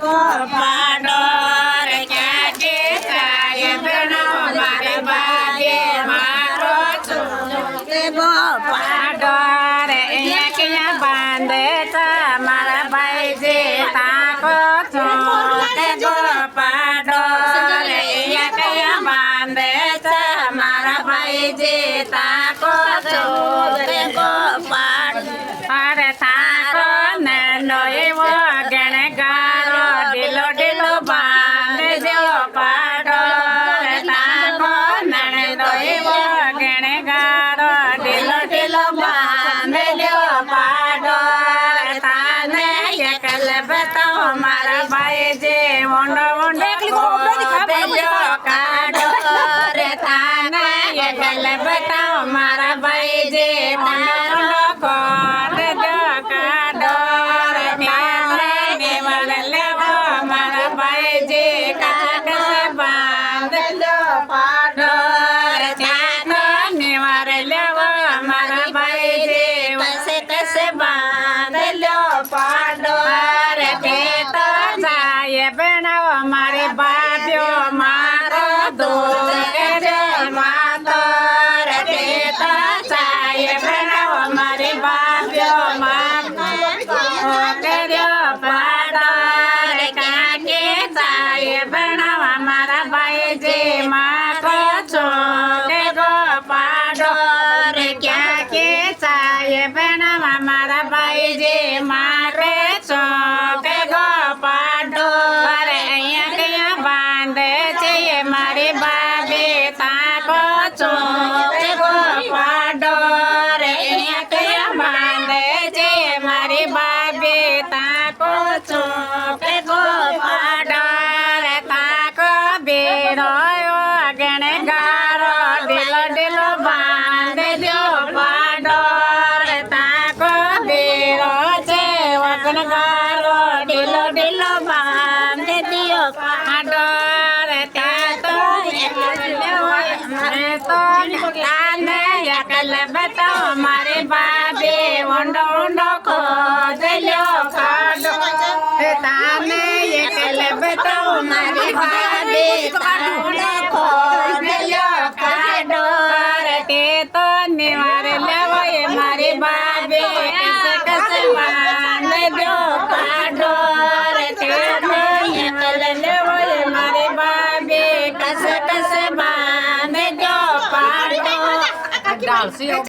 को पाडो रे क्या के साहेब नो मारे बाजे मारो छोटे को पाडो रे या के या बांधे ता मारा भाई जे ताको छोटे को पाडो रे या के या बांधे ता मारा भाई जे ताको छोटे को पाडो अरे ताको नैनो वो गणगारो डिलो डिलो बांध दो पाडो रे ताको नैनो वो गणगारो डिलो डिलो बांध दो पाडो रे ताने ये कल बताओ मारा भाई जे वोंडो वोंडो दो काडो रे ताने ये कल बताओ मारा भाई जे वोंडो वोंडो को दो काडो रे ताने निवार लेवो मारा भाई जे काट से बांध दो पाडो रे ताने निवार लेवो मारा भाई जे वैसे कैसे बांध लो पाडो रे ते तो जाए बनाओ मारे बाब्यो मारो दूध रे मातो रे ते तो जाए बनाओ मारे बाब्यो मारो करो पाडो रे काके जाए बनाओ मारा भाई जे मारो छोटे गो पाडो रे क्या के जाए बनाओ मारा भाई जे मारे छोटे गो पाडो अरे अया गया बांधे चाहिए मारे बाबे ताको छोटे गो पाडो रे अया गया बांधे चाहिए मारे बाबे ताको छोटे गो पाडो रे ताको बेड़ो गणगारो डिलो डिलो बांध दो पाडो रे ताको बेड़ो छे गणगारो डिलो डिलो बांध दियो पाडो रे ते तो मारे तो ताने यकल बताओ मारे बाबे वोंडो वोंडो को दिलो पाडो रे ताने यकल बताओ मारे बाबे वोंडो को दिलो पाडो रे ते तो निवार लेवो मारे बाबे कैसे कैसे बांध दो पाडो रे ते तो यकल लेवो मारे बाबे कैसे कैसे बांध दो पाडो